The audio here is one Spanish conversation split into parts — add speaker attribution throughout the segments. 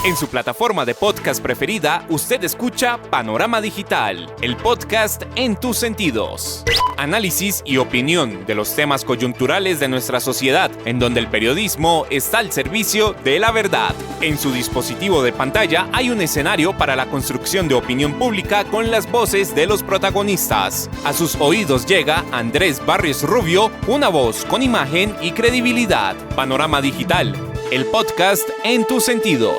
Speaker 1: En su plataforma de podcast preferida, usted escucha Panorama Digital, el podcast en tus sentidos. Análisis y opinión de los temas coyunturales de nuestra sociedad, en donde el periodismo está al servicio de la verdad. En su dispositivo de pantalla hay un escenario para la construcción de opinión pública con las voces de los protagonistas. A sus oídos llega Andrés Barrios Rubio, una voz con imagen y credibilidad. Panorama Digital, el podcast en tus sentidos.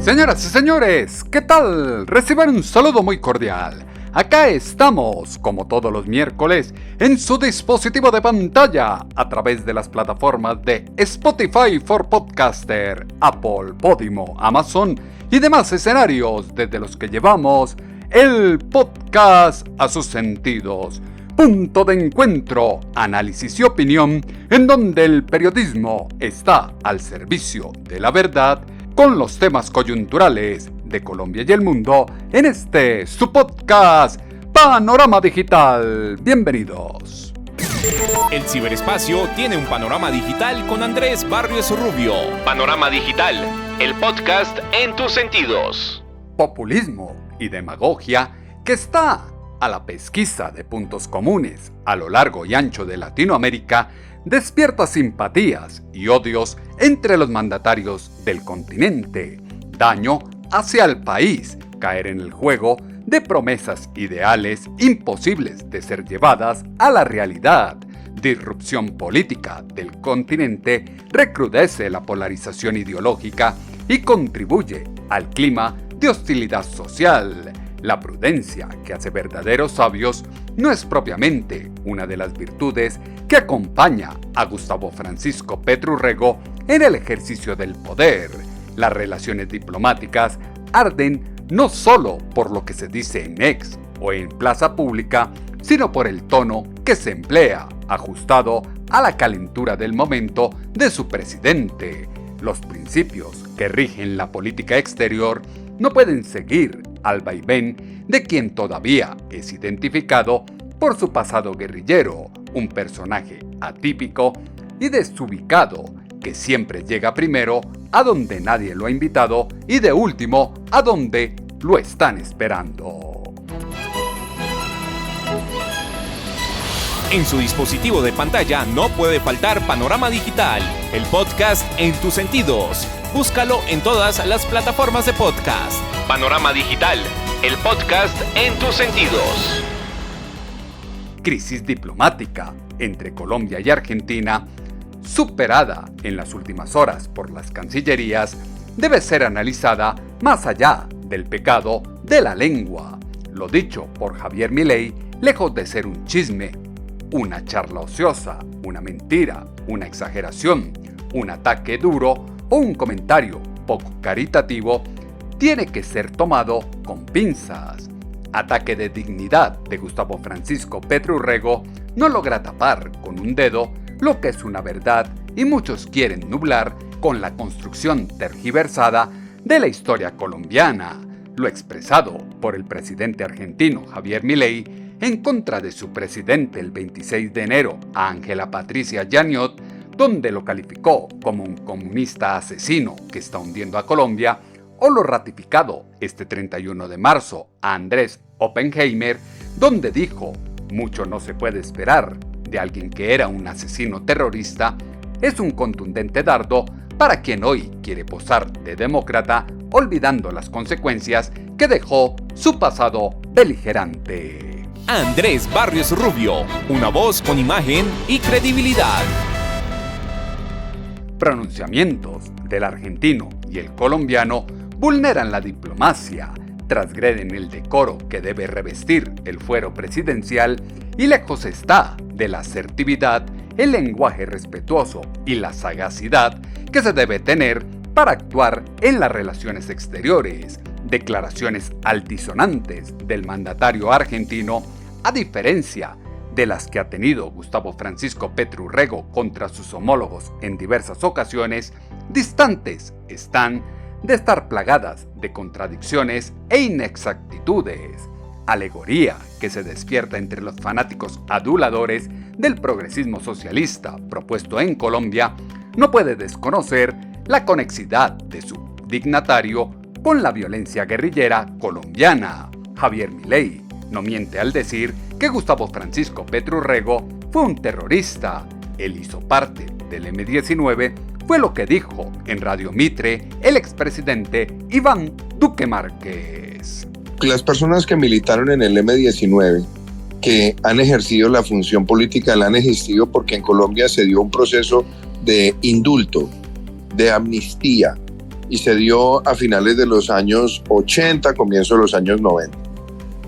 Speaker 2: Señoras y señores, ¿qué tal? Reciban un saludo muy cordial. Acá estamos, como todos los miércoles, en su dispositivo de pantalla, a través de las plataformas de Spotify for Podcaster, Apple, Podimo, Amazon y demás escenarios desde los que llevamos el podcast a sus sentidos. Punto de encuentro, análisis y opinión, en donde el periodismo está al servicio de la verdad, con los temas coyunturales de Colombia y el mundo, en este su podcast Panorama Digital. Bienvenidos.
Speaker 1: El ciberespacio tiene un panorama digital con Andrés Barrios Rubio. Panorama Digital, el podcast en tus sentidos.
Speaker 2: Populismo y demagogia que está a la pesquisa de puntos comunes a lo largo y ancho de Latinoamérica despierta simpatías y odios entre los mandatarios del continente. Daño hacia el país, caer en el juego de promesas ideales imposibles de ser llevadas a la realidad. Disrupción política del continente recrudece la polarización ideológica y contribuye al clima de hostilidad social. La prudencia que hace verdaderos sabios no es propiamente una de las virtudes que acompaña a Gustavo Francisco Petro Urrego en el ejercicio del poder. Las relaciones diplomáticas arden no solo por lo que se dice en ex o en plaza pública, sino por el tono que se emplea, ajustado a la calentura del momento de su presidente. Los principios que rigen la política exterior no pueden seguir al vaivén de quien todavía es identificado por su pasado guerrillero, un personaje atípico y desubicado que siempre llega primero a donde nadie lo ha invitado y de último a donde lo están esperando.
Speaker 1: En su dispositivo de pantalla no puede faltar Panorama Digital, el podcast en tus sentidos. Búscalo en todas las plataformas de podcast. Panorama Digital, el podcast en tus sentidos.
Speaker 2: Crisis diplomática entre Colombia y Argentina, superada en las últimas horas por las cancillerías, debe ser analizada más allá del pecado de la lengua. Lo dicho por Javier Milei, lejos de ser un chisme, una charla ociosa, una mentira, una exageración, un ataque duro o un comentario poco caritativo, tiene que ser tomado con pinzas. Ataque de dignidad de Gustavo Francisco Petro Urrego no logra tapar con un dedo lo que es una verdad y muchos quieren nublar con la construcción tergiversada de la historia colombiana. Lo expresado por el presidente argentino Javier Milei en contra de su presidente el 26 de enero a Ángela Patricia Yaniot, donde lo calificó como un comunista asesino que está hundiendo a Colombia, o lo ratificado este 31 de marzo a Andrés Oppenheimer, donde dijo: mucho no se puede esperar de alguien que era un asesino terrorista, es un contundente dardo para quien hoy quiere posar de demócrata, olvidando las consecuencias que dejó su pasado beligerante.
Speaker 1: Andrés Barrios Rubio, una voz con imagen y credibilidad.
Speaker 2: Pronunciamientos del argentino y el colombiano vulneran la diplomacia, transgreden el decoro que debe revestir el fuero presidencial y lejos está de la asertividad, el lenguaje respetuoso y la sagacidad que se debe tener para actuar en las relaciones exteriores. Declaraciones altisonantes del mandatario argentino, a diferencia de las que ha tenido Gustavo Francisco Petro Urrego contra sus homólogos en diversas ocasiones, distantes están de estar plagadas de contradicciones e inexactitudes. Alegoría que se despierta entre los fanáticos aduladores del progresismo socialista propuesto en Colombia, no puede desconocer la conexidad de su dignatario con la violencia guerrillera colombiana. Javier Milei no miente al decir que Gustavo Francisco Petro Urrego fue un terrorista. Él hizo parte del M-19, fue lo que dijo en Radio Mitre el expresidente Iván Duque Márquez.
Speaker 3: Las personas que militaron en el M-19, que han ejercido la función política, la han ejercido porque en Colombia se dio un proceso de indulto, de amnistía, y se dio a finales de los años 80, comienzo de los años 90.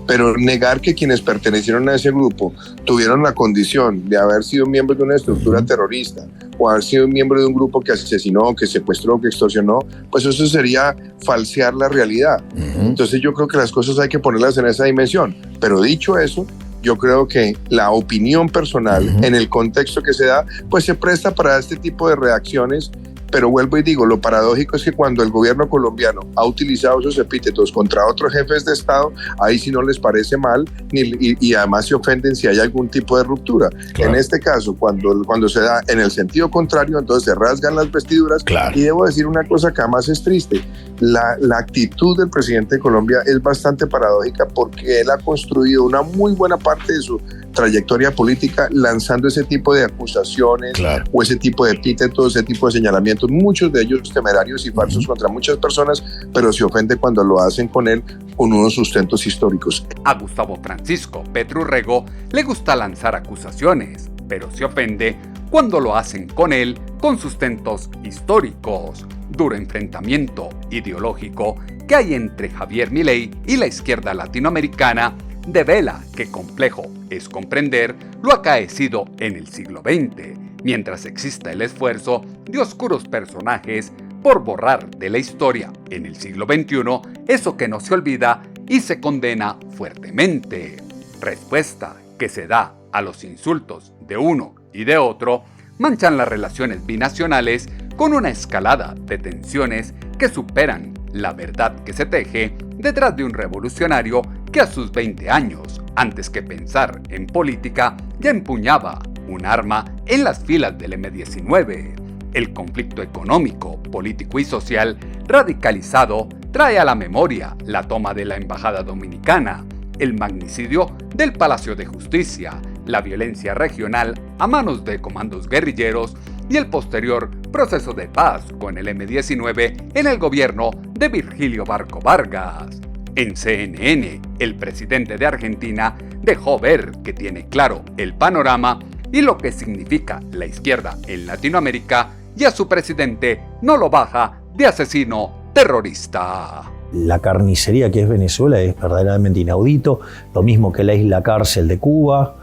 Speaker 3: Pero negar que quienes pertenecieron a ese grupo tuvieron la condición de haber sido miembros de una estructura terrorista o haber sido miembro de un grupo que asesinó, que secuestró, que extorsionó, pues eso sería falsear la realidad. Entonces yo creo que las cosas hay que ponerlas en esa dimensión. Pero dicho eso, yo creo que la opinión personal en el contexto que se da, pues se presta para este tipo de reacciones. Pero vuelvo y digo, lo paradójico es que cuando el gobierno colombiano ha utilizado esos epítetos contra otros jefes de Estado, ahí sí no les parece mal y además se ofenden si hay algún tipo de ruptura. Claro. En este caso, cuando se da en el sentido contrario, entonces se rasgan las vestiduras. Claro. Y debo decir una cosa que además es triste. La actitud del presidente de Colombia es bastante paradójica porque él ha construido una muy buena parte de su trayectoria política lanzando ese tipo de acusaciones, claro, o ese tipo de epítetos, ese tipo de señalamientos, muchos de ellos temerarios y falsos contra muchas personas, pero se ofende cuando lo hacen con él con unos sustentos históricos.
Speaker 2: A Gustavo Francisco Petro Urrego le gusta lanzar acusaciones, pero se ofende cuando lo hacen con él con sustentos históricos. Duro enfrentamiento ideológico que hay entre Javier Milei y la izquierda latinoamericana devela qué complejo es comprender lo acaecido en el siglo XX, mientras exista el esfuerzo de oscuros personajes por borrar de la historia en el siglo XXI eso que no se olvida y se condena fuertemente. Respuesta que se da a los insultos de uno y de otro manchan las relaciones binacionales con una escalada de tensiones que superan la verdad que se teje detrás de un revolucionario que a sus 20 años, antes que pensar en política, ya empuñaba un arma en las filas del M-19. El conflicto económico, político y social radicalizado trae a la memoria la toma de la Embajada Dominicana, el magnicidio del Palacio de Justicia, la violencia regional a manos de comandos guerrilleros y el posterior proceso de paz con el M-19 en el gobierno de Virgilio Barco Vargas. En CNN, el presidente de Argentina dejó ver que tiene claro el panorama y lo que significa la izquierda en Latinoamérica, y a su presidente no lo baja de asesino terrorista.
Speaker 4: La carnicería que es Venezuela es verdaderamente inaudito, lo mismo que la isla cárcel de Cuba.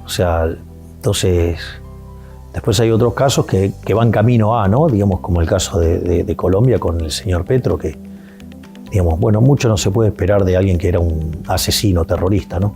Speaker 4: O sea, entonces, después hay otros casos que van camino a, ¿no? Digamos, como el caso de Colombia con el señor Petro, que, digamos, bueno, mucho no se puede esperar de alguien que era un asesino terrorista, ¿no?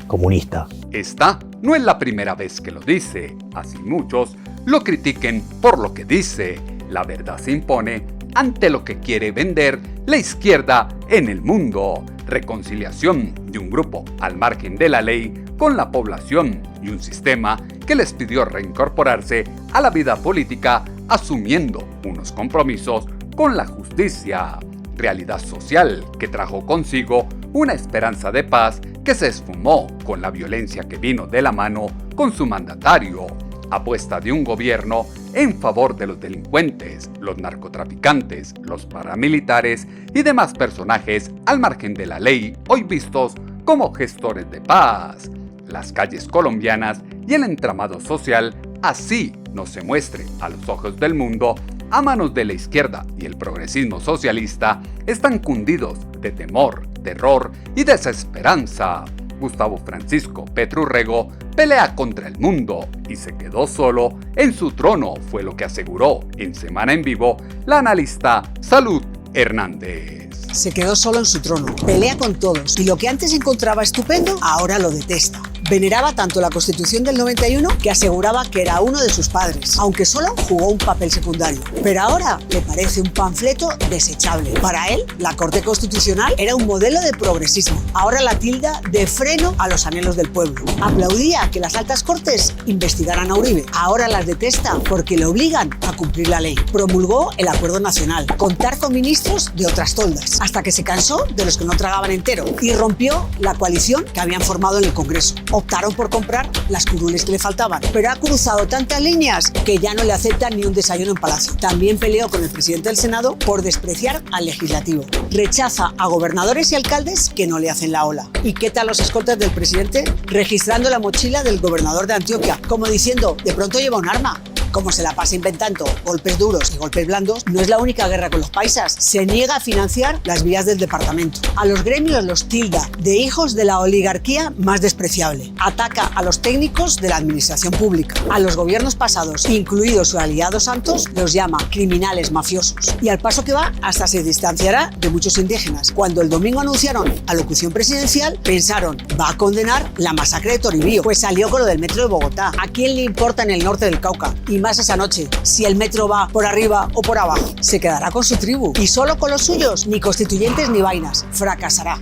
Speaker 4: Comunista.
Speaker 2: Esta no es la primera vez que lo dice, así muchos lo critiquen por lo que dice. La verdad se impone ante lo que quiere vender la izquierda en el mundo. Reconciliación de un grupo al margen de la ley con la población y un sistema que les pidió reincorporarse a la vida política asumiendo unos compromisos con la justicia. Realidad social que trajo consigo una esperanza de paz que se esfumó con la violencia que vino de la mano con su mandatario. Apuesta de un gobierno en favor de los delincuentes, los narcotraficantes, los paramilitares y demás personajes al margen de la ley, hoy vistos como gestores de paz. Las calles colombianas y el entramado social así no se muestre a los ojos del mundo, a manos de la izquierda y el progresismo socialista, están cundidos de temor, terror y desesperanza. Gustavo Francisco Petro Urrego pelea contra el mundo y se quedó solo en su trono, fue lo que aseguró en Semana en Vivo la analista Salud Hernández.
Speaker 5: Se quedó solo en su trono, pelea con todos y lo que antes encontraba estupendo, ahora lo detesta. Veneraba tanto la Constitución del 91 que aseguraba que era uno de sus padres, aunque solo jugó un papel secundario. Pero ahora le parece un panfleto desechable. Para él, la Corte Constitucional era un modelo de progresismo. Ahora la tilda de freno a los anhelos del pueblo. Aplaudía que las altas cortes investigaran a Uribe. Ahora las detesta porque le obligan a cumplir la ley. Promulgó el Acuerdo Nacional, contar con ministros de otras toldas, hasta que se cansó de los que no tragaban entero y rompió la coalición que habían formado en el Congreso. Optaron por comprar las curules que le faltaban, pero ha cruzado tantas líneas que ya no le aceptan ni un desayuno en Palacio. También peleó con el presidente del Senado por despreciar al legislativo. Rechaza a gobernadores y alcaldes que no le hacen la ola. ¿Y qué tal los escoltas del presidente registrando la mochila del gobernador de Antioquia? Como diciendo, de pronto lleva un arma. Como se la pasa inventando golpes duros y golpes blandos, no es la única guerra con los paisas. Se niega a financiar las vías del departamento. A los gremios los tilda de hijos de la oligarquía más despreciable. Ataca a los técnicos de la administración pública. A los gobiernos pasados, incluidos su aliado Santos, los llama criminales mafiosos. Y al paso que va, hasta se distanciará de muchos indígenas. Cuando el domingo anunciaron alocución presidencial, pensaron, va a condenar la masacre de Toribío, pues salió con lo del metro de Bogotá. ¿A quién le importa en el norte del Cauca? Y más esa noche, si el metro va por arriba o por abajo, se quedará con su tribu y solo con los suyos, ni constituyentes ni vainas, fracasará.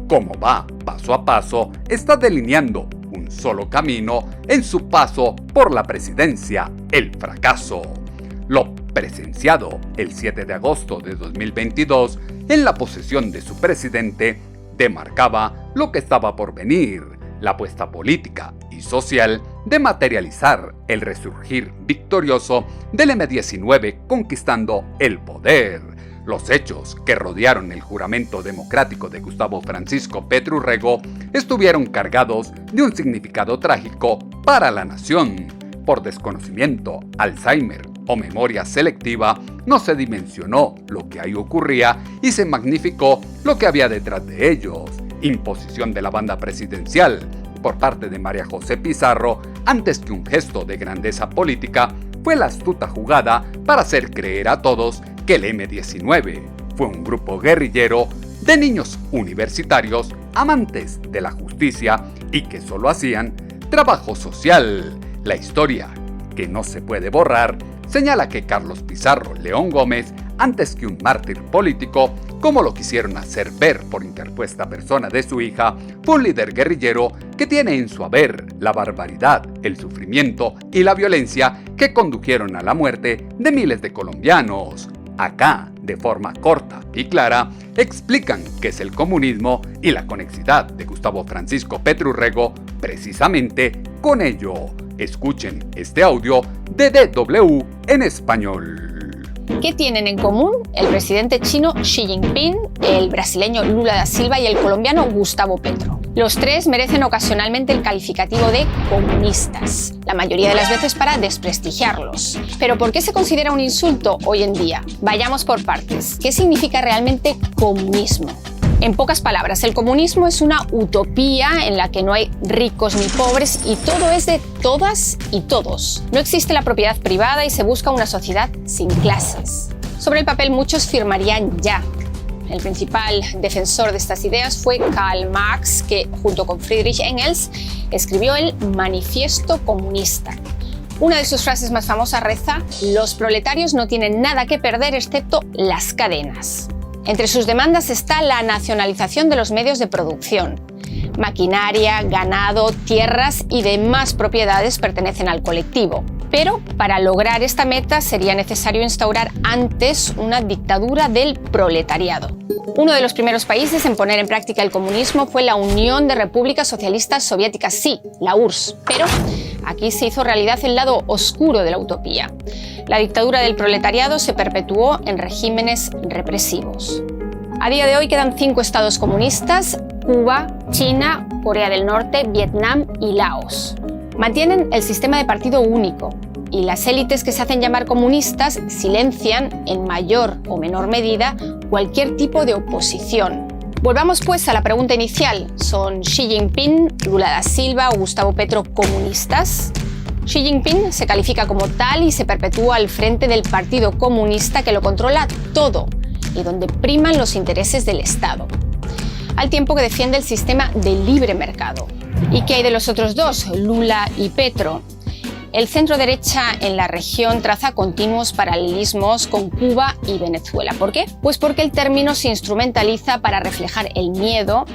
Speaker 2: Como va paso a paso, está delineando un solo camino en su paso por la presidencia, el fracaso. Lo presenciado el 7 de agosto de 2022 en la posesión de su presidente demarcaba lo que estaba por venir, la apuesta política y social de materializar el resurgir victorioso del M-19 conquistando el poder. Los hechos que rodearon el juramento democrático de Gustavo Francisco Petro Urrego estuvieron cargados de un significado trágico para la nación. Por desconocimiento, Alzheimer o memoria selectiva, no se dimensionó lo que ahí ocurría y se magnificó lo que había detrás de ellos. Imposición de la banda presidencial por parte de María José Pizarro, antes que un gesto de grandeza política, fue la astuta jugada para hacer creer a todos que el M-19 fue un grupo guerrillero de niños universitarios amantes de la justicia y que solo hacían trabajo social. La historia, que no se puede borrar, señala que Carlos Pizarro León Gómez, antes que un mártir político, como lo quisieron hacer ver por interpuesta persona de su hija, fue un líder guerrillero que tiene en su haber la barbaridad, el sufrimiento y la violencia que condujeron a la muerte de miles de colombianos. Acá, de forma corta y clara, explican qué es el comunismo y la conexidad de Gustavo Francisco Petro Urrego precisamente con ello. Escuchen este audio de DW en español.
Speaker 6: ¿Qué tienen en común el presidente chino Xi Jinping, el brasileño Lula da Silva y el colombiano Gustavo Petro? Los tres merecen ocasionalmente el calificativo de comunistas, la mayoría de las veces para desprestigiarlos. ¿Pero por qué se considera un insulto hoy en día? Vayamos por partes. ¿Qué significa realmente comunismo? En pocas palabras, el comunismo es una utopía en la que no hay ricos ni pobres y todo es de todas y todos. No existe la propiedad privada y se busca una sociedad sin clases. Sobre el papel muchos firmarían ya. El principal defensor de estas ideas fue Karl Marx, que junto con Friedrich Engels escribió el Manifiesto Comunista. Una de sus frases más famosas reza: «Los proletarios no tienen nada que perder excepto las cadenas». Entre sus demandas está la nacionalización de los medios de producción. Maquinaria, ganado, tierras y demás propiedades pertenecen al colectivo. Pero para lograr esta meta sería necesario instaurar antes una dictadura del proletariado. Uno de los primeros países en poner en práctica el comunismo fue la Unión de Repúblicas Socialistas Soviéticas, sí, la URSS. Pero aquí se hizo realidad el lado oscuro de la utopía. La dictadura del proletariado se perpetuó en regímenes represivos. A día de hoy quedan 5 estados comunistas: Cuba, China, Corea del Norte, Vietnam y Laos. Mantienen el sistema de partido único y las élites que se hacen llamar comunistas silencian en mayor o menor medida cualquier tipo de oposición. Volvamos pues a la pregunta inicial: ¿son Xi Jinping, Lula da Silva o Gustavo Petro comunistas? Xi Jinping se califica como tal y se perpetúa al frente del Partido Comunista, que lo controla todo y donde priman los intereses del Estado, al tiempo que defiende el sistema de libre mercado. ¿Y qué hay de los otros dos, Lula y Petro? El centro-derecha en la región traza continuos paralelismos con Cuba y Venezuela. ¿Por qué? Pues porque el término se instrumentaliza para reflejar el miedo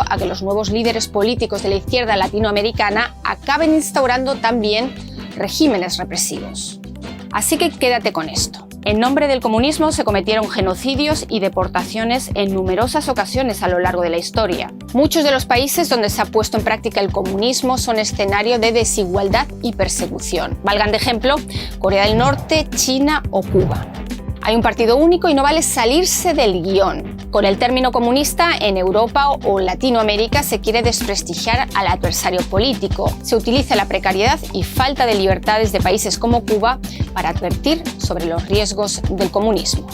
Speaker 6: a que los nuevos líderes políticos de la izquierda latinoamericana acaben instaurando también regímenes represivos. Así que quédate con esto. En nombre del comunismo se cometieron genocidios y deportaciones en numerosas ocasiones a lo largo de la historia. Muchos de los países donde se ha puesto en práctica el comunismo son escenario de desigualdad y persecución. Valgan de ejemplo Corea del Norte, China o Cuba. Hay un partido único y no vale salirse del guión. Con el término comunista, en Europa o Latinoamérica se quiere desprestigiar al adversario político. Se utiliza la precariedad y falta de libertades de países como Cuba para advertir sobre los riesgos del comunismo.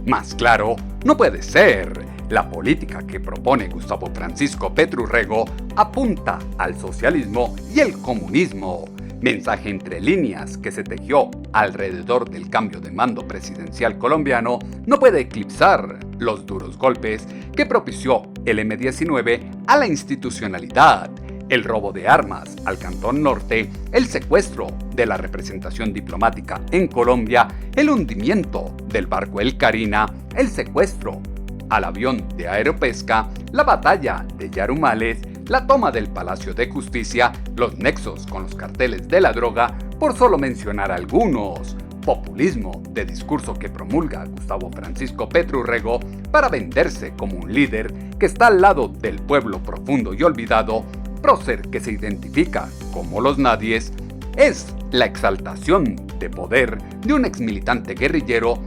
Speaker 2: Más claro, no puede ser. La política que propone Gustavo Francisco Petro Urrego apunta al socialismo y el comunismo. Mensaje entre líneas que se tejió alrededor del cambio de mando presidencial colombiano no puede eclipsar los duros golpes que propició el M-19 a la institucionalidad, el robo de armas al Cantón Norte, el secuestro de la representación diplomática en Colombia, el hundimiento del barco El Carina, el secuestro al avión de Aeropesca, la batalla de Yarumales, la toma del Palacio de Justicia, los nexos con los carteles de la droga, por solo mencionar algunos. Populismo de discurso que promulga Gustavo Francisco Petro Urrego para venderse como un líder que está al lado del pueblo profundo y olvidado, prócer que se identifica como los nadies, es la exaltación de poder de un exmilitante guerrillero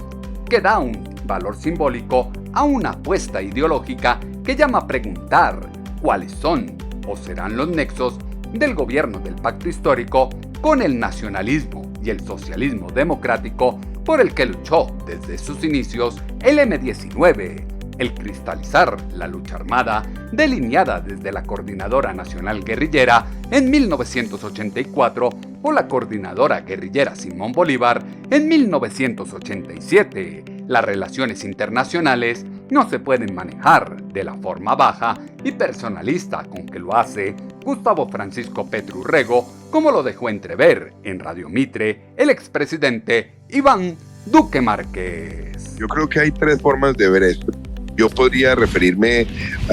Speaker 2: que da un valor simbólico a una apuesta ideológica que llama a preguntar cuáles son o serán los nexos del gobierno del pacto histórico con el nacionalismo y el socialismo democrático por el que luchó desde sus inicios el M-19, el cristalizar la lucha armada delineada desde la Coordinadora Nacional Guerrillera en 1984 o la Coordinadora Guerrillera Simón Bolívar en 1987. Las relaciones internacionales no se pueden manejar de la forma baja y personalista con que lo hace Gustavo Francisco Petro Urrego, como lo dejó entrever en Radio Mitre el expresidente Iván Duque Márquez.
Speaker 3: Yo creo que hay tres formas de ver esto. Yo podría referirme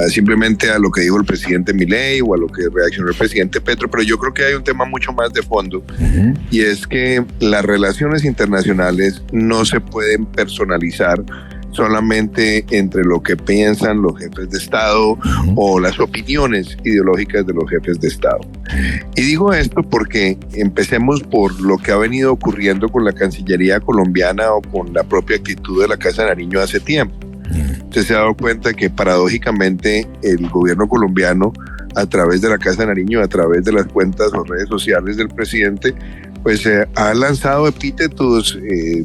Speaker 3: simplemente a lo que dijo el presidente Milei o a lo que reaccionó el presidente Petro, pero yo creo que hay un tema mucho más de fondo, y es que las relaciones internacionales no se pueden personalizar solamente entre lo que piensan los jefes de Estado o las opiniones ideológicas de los jefes de Estado. Y digo esto porque empecemos por lo que ha venido ocurriendo con la Cancillería colombiana o con la propia actitud de la Casa de Nariño hace tiempo. Usted se ha dado cuenta que paradójicamente el gobierno colombiano, a través de la Casa de Nariño, a través de las cuentas o redes sociales del presidente, pues ha lanzado epítetos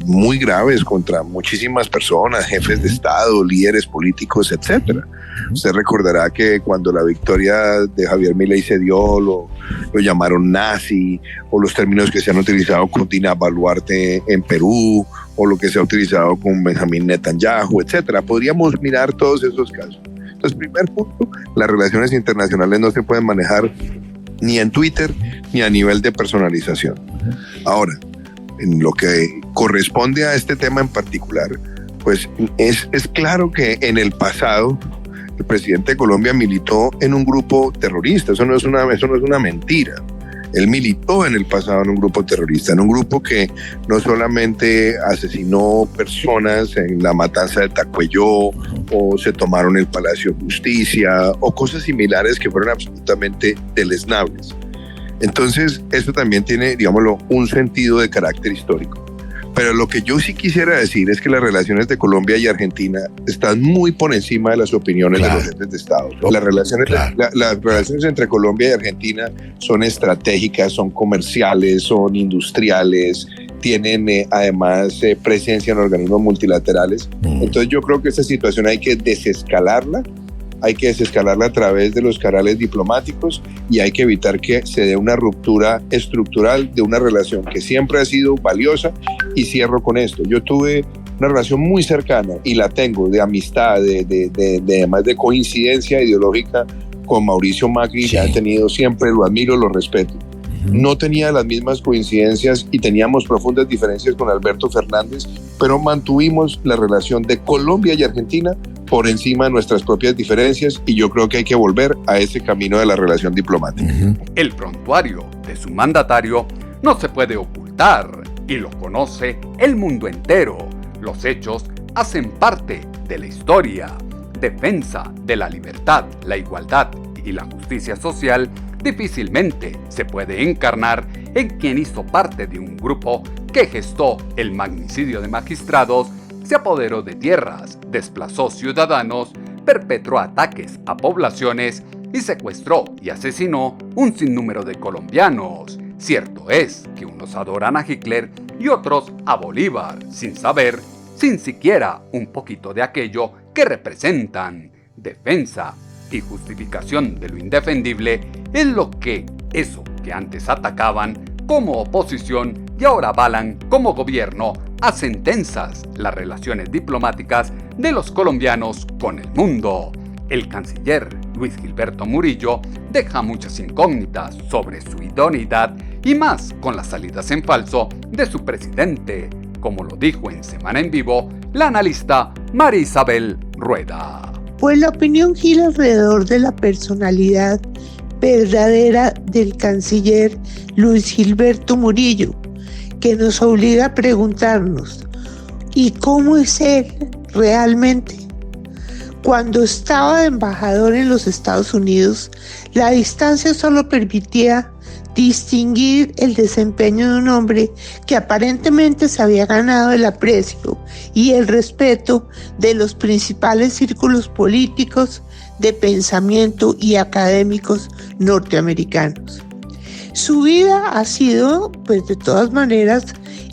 Speaker 3: muy graves contra muchísimas personas, jefes de Estado, líderes políticos, etcétera. Usted recordará que cuando la victoria de Javier Milei se dio, lo llamaron nazi, o los términos que se han utilizado con Dina Boluarte en Perú, o lo que se ha utilizado con Benjamín Netanyahu, etcétera. Podríamos mirar todos esos casos. Entonces, primer punto, las relaciones internacionales no se pueden manejar ni en Twitter ni a nivel de personalización. Ahora, en lo que corresponde a este tema en particular, pues es claro que en el pasado el presidente de Colombia militó en un grupo terrorista. Eso no es una mentira. Él militó en el pasado en un grupo terrorista, en un grupo que no solamente asesinó personas en la matanza de Tacuelló, o se tomaron el Palacio de Justicia, o cosas similares que fueron absolutamente deleznables. Entonces, esto también tiene, digámoslo, un sentido de carácter histórico. Pero lo que yo sí quisiera decir es que las relaciones de Colombia y Argentina están muy por encima de las opiniones de los jefes de Estado. Las relaciones entre Colombia y Argentina son estratégicas, son comerciales, son industriales, tienen además presencia en organismos multilaterales. Entonces yo creo que esta situación hay que desescalarla. Hay que desescalarla a través de los canales diplomáticos y hay que evitar que se dé una ruptura estructural de una relación que siempre ha sido valiosa. Y cierro con esto. Yo tuve una relación muy cercana y la tengo de amistad, además de coincidencia ideológica con Mauricio Macri,
Speaker 4: Sí.
Speaker 3: que ha tenido siempre, lo admiro, lo respeto. No tenía las mismas coincidencias y teníamos profundas diferencias con Alberto Fernández, pero mantuvimos la relación de Colombia y Argentina por encima de nuestras propias diferencias, y yo creo que hay que volver a ese camino de la relación diplomática.
Speaker 2: El prontuario de su mandatario no se puede ocultar y lo conoce el mundo entero. Los hechos hacen parte de la historia. Defensa de la libertad, la igualdad y la justicia social difícilmente se puede encarnar en quien hizo parte de un grupo que gestó el magnicidio de magistrados, se apoderó de tierras, desplazó ciudadanos, perpetró ataques a poblaciones y secuestró y asesinó un sinnúmero de colombianos. Cierto es que unos adoran a Hitler y otros a Bolívar, sin saber, sin siquiera un poquito de aquello que representan. Defensa y justificación de lo indefendible es lo que eso que antes atacaban como oposición y ahora avalan como gobierno hacen tensas las relaciones diplomáticas de los colombianos con el mundo. El canciller Luis Gilberto Murillo deja muchas incógnitas sobre su idoneidad y más con las salidas en falso de su presidente, como lo dijo en Semana en Vivo la analista María Isabel Rueda.
Speaker 7: Pues la opinión gira alrededor de la personalidad verdadera del canciller Luis Gilberto Murillo, que nos obliga a preguntarnos, ¿y cómo es él realmente? Cuando estaba de embajador en los Estados Unidos, la distancia solo permitía distinguir el desempeño de un hombre que aparentemente se había ganado el aprecio y el respeto de los principales círculos políticos, de pensamiento y académicos norteamericanos. Su vida ha sido, pues de todas maneras,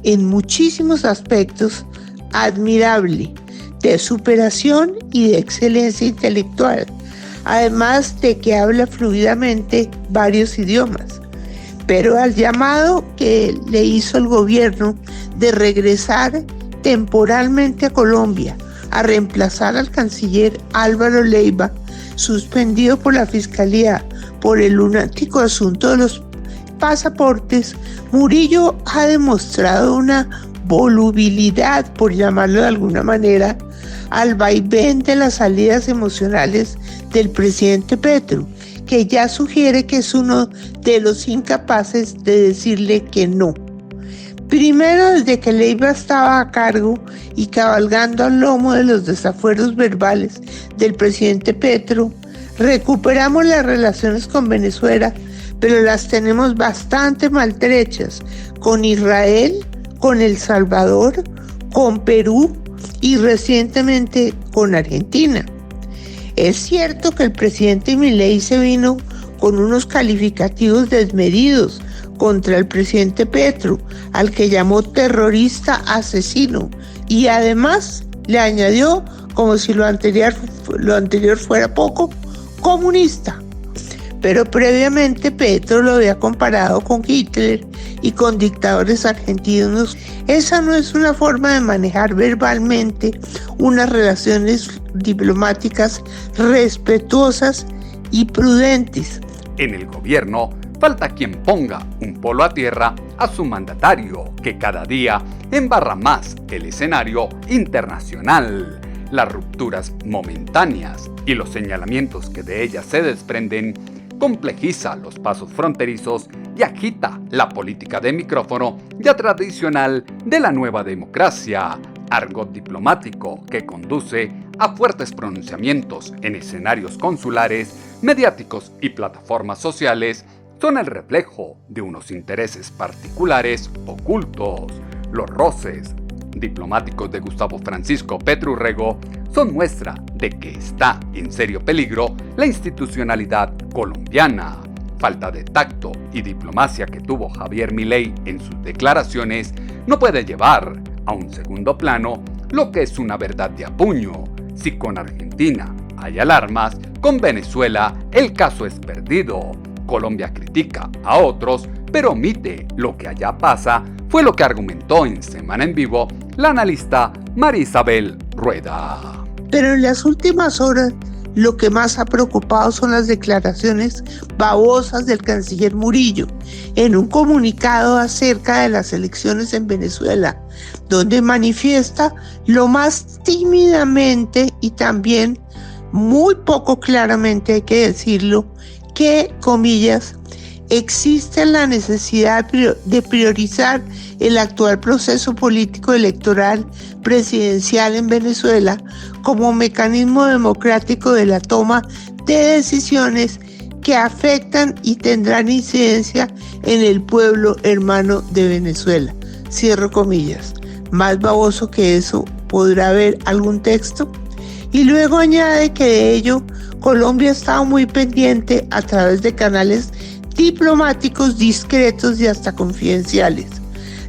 Speaker 7: en muchísimos aspectos, admirable, de superación y de excelencia intelectual, además de que habla fluidamente varios idiomas. Pero al llamado que le hizo el gobierno de regresar temporalmente a Colombia a reemplazar al canciller Álvaro Leiva, suspendido por la Fiscalía por el lunático asunto de los pasaportes, Murillo ha demostrado una volubilidad, por llamarlo de alguna manera, al vaivén de las salidas emocionales del presidente Petro, que ya sugiere que es uno de los incapaces de decirle que no. Primero, desde que Leiva estaba a cargo y cabalgando al lomo de los desafueros verbales del presidente Petro, recuperamos las relaciones con Venezuela, pero las tenemos bastante maltrechas con Israel, con El Salvador, con Perú y recientemente con Argentina. Es cierto que el presidente Milei se vino con unos calificativos desmedidos contra el presidente Petro, al que llamó terrorista asesino, y además le añadió, como si lo anterior fuera poco, comunista. Pero previamente Petro lo había comparado con Hitler y con dictadores argentinos. Esa no es una forma de manejar verbalmente unas relaciones diplomáticas respetuosas y prudentes.
Speaker 2: En el gobierno falta quien ponga un polo a tierra a su mandatario, que cada día embarra más el escenario internacional. Las rupturas momentáneas y los señalamientos que de ellas se desprenden complejiza los pasos fronterizos y agita la política de micrófono ya tradicional de la nueva democracia, argot diplomático que conduce a fuertes pronunciamientos en escenarios consulares, mediáticos y plataformas sociales. Son el reflejo de unos intereses particulares ocultos. Los roces diplomáticos de Gustavo Francisco Petro Urrego son muestra de que está en serio peligro la institucionalidad colombiana. Falta de tacto y diplomacia que tuvo Javier Milei en sus declaraciones no puede llevar a un segundo plano lo que es una verdad de a puño. Si con Argentina hay alarmas, con Venezuela el caso es perdido. Colombia critica a otros, pero omite lo que allá pasa, fue lo que argumentó en Semana en Vivo la analista María Isabel Rueda.
Speaker 7: Pero en las últimas horas lo que más ha preocupado son las declaraciones babosas del canciller Murillo en un comunicado acerca de las elecciones en Venezuela, donde manifiesta lo más tímidamente y también muy poco claramente, hay que decirlo, que, comillas, existe la necesidad de priorizar el actual proceso político electoral presidencial en Venezuela como mecanismo democrático de la toma de decisiones que afectan y tendrán incidencia en el pueblo hermano de Venezuela. Cierro comillas. Más baboso que eso, ¿podrá haber algún texto? Y luego añade que de ello Colombia ha estado muy pendiente a través de canales diplomáticos discretos y hasta confidenciales,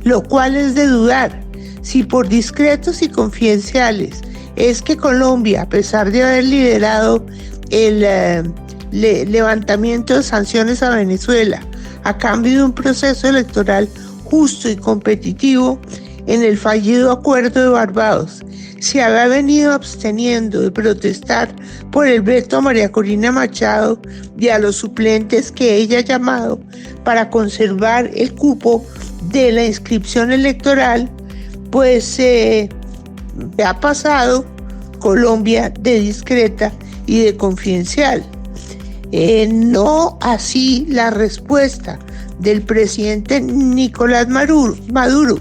Speaker 7: lo cual es de dudar si por discretos y confidenciales es que Colombia, a pesar de haber liderado el levantamiento de sanciones a Venezuela a cambio de un proceso electoral justo y competitivo en el fallido Acuerdo de Barbados, se había venido absteniendo de protestar por el veto a María Corina Machado y a los suplentes que ella ha llamado para conservar el cupo de la inscripción electoral, pues se ha pasado Colombia de discreta y de confidencial. No así la respuesta del presidente Nicolás Maduro,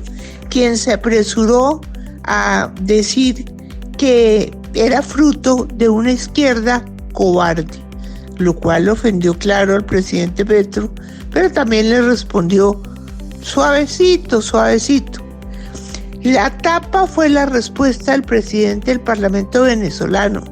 Speaker 7: quien se apresuró a decir que era fruto de una izquierda cobarde, lo cual ofendió claro al presidente Petro, pero también le respondió suavecito. La tapa fue la respuesta del presidente del Parlamento venezolano,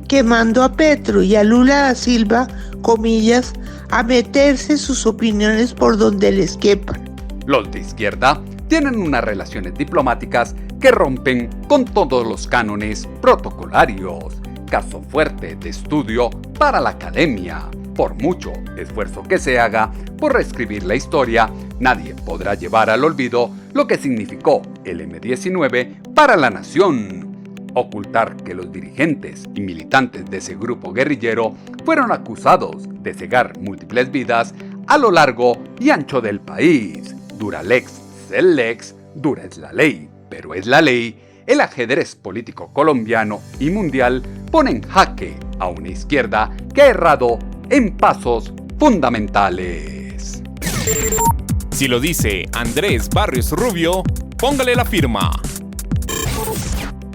Speaker 7: que mandó a Petro y a Lula da Silva, comillas, a meterse sus opiniones por donde les quepan.
Speaker 2: Los de izquierda tienen unas relaciones diplomáticas que rompen con todos los cánones protocolarios. Caso fuerte de estudio para la academia. Por mucho esfuerzo que se haga por reescribir la historia, nadie podrá llevar al olvido lo que significó el M-19 para la nación. Ocultar que los dirigentes y militantes de ese grupo guerrillero fueron acusados de cegar múltiples vidas a lo largo y ancho del país. Dura lex, sed lex, dura es la ley, pero es la ley. El ajedrez político colombiano y mundial pone en jaque a una izquierda que ha errado en pasos fundamentales.
Speaker 1: Si lo dice Andrés Barrios Rubio, póngale la firma.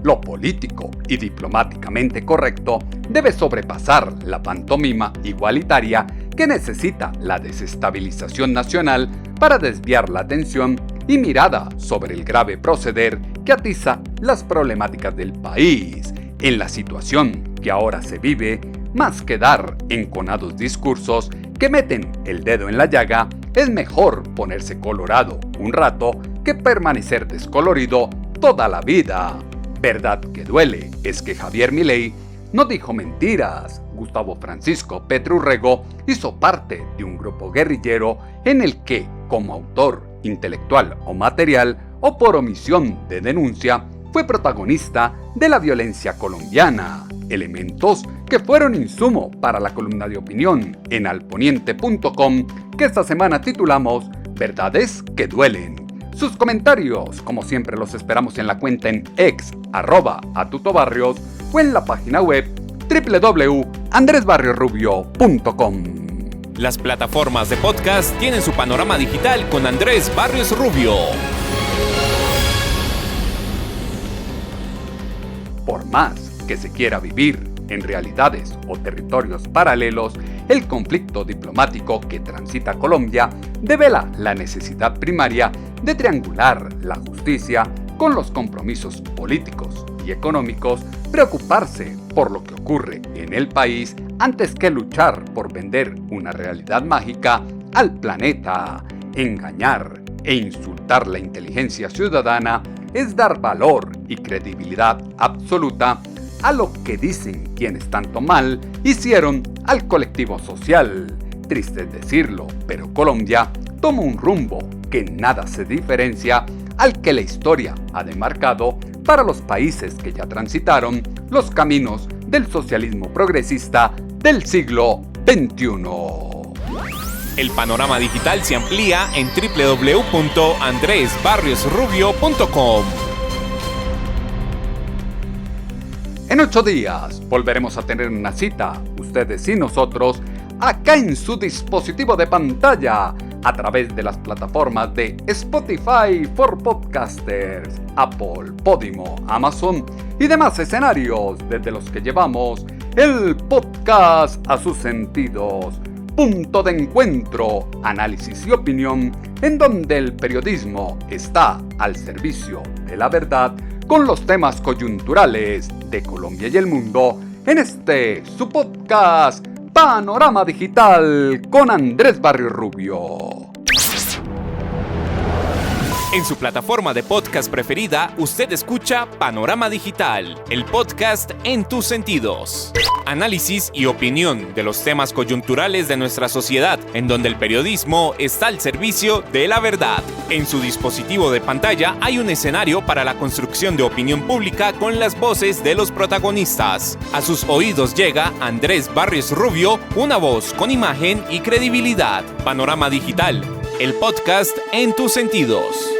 Speaker 2: Lo político y diplomáticamente correcto debe sobrepasar la pantomima igualitaria que necesita la desestabilización nacional para desviar la atención y mirada sobre el grave proceder que atiza las problemáticas del país. En la situación que ahora se vive, más que dar enconados discursos que meten el dedo en la llaga, es mejor ponerse colorado un rato que permanecer descolorido toda la vida. Verdad que duele es que Javier Milei no dijo mentiras. Gustavo Francisco Petro Urrego hizo parte de un grupo guerrillero en el que, como autor intelectual o material, o por omisión de denuncia, fue protagonista de la violencia colombiana. Elementos que fueron insumo para la columna de opinión en alponiente.com que esta semana titulamos Verdades que duelen. Sus comentarios, como siempre, los esperamos en la cuenta en ex @atutobarrios o en la página web www.andresbarriosrubio.com.
Speaker 1: Las plataformas de podcast tienen su panorama digital con Andrés Barrios Rubio.
Speaker 2: Por más que se quiera vivir en realidades o territorios paralelos, el conflicto diplomático que transita Colombia devela la necesidad primaria de triangular la justicia con los compromisos políticos y económicos, preocuparse por lo que ocurre en el país antes que luchar por vender una realidad mágica al planeta. Engañar e insultar la inteligencia ciudadana es dar valor y credibilidad absoluta a lo que dicen quienes tanto mal hicieron al colectivo social. Triste es decirlo, pero Colombia toma un rumbo que nada se diferencia al que la historia ha demarcado para los países que ya transitaron los caminos del socialismo progresista del siglo XXI.
Speaker 1: El panorama digital se amplía en www.andresbarriosrubio.com.
Speaker 2: En 8 días volveremos a tener una cita, ustedes y nosotros, acá en su dispositivo de pantalla, a través de las plataformas de Spotify for Podcasters, Apple, Podimo, Amazon y demás escenarios desde los que llevamos el podcast a sus sentidos. Punto de encuentro, análisis y opinión, en donde el periodismo está al servicio de la verdad con los temas coyunturales de Colombia y el mundo, en su podcast Panorama Digital con Andrés Barrios Rubio.
Speaker 1: En su plataforma de podcast preferida, usted escucha Panorama Digital, el podcast en tus sentidos. Análisis y opinión de los temas coyunturales de nuestra sociedad, en donde el periodismo está al servicio de la verdad. En su dispositivo de pantalla hay un escenario para la construcción de opinión pública con las voces de los protagonistas. A sus oídos llega Andrés Barrios Rubio, una voz con imagen y credibilidad. Panorama Digital, el podcast en tus sentidos.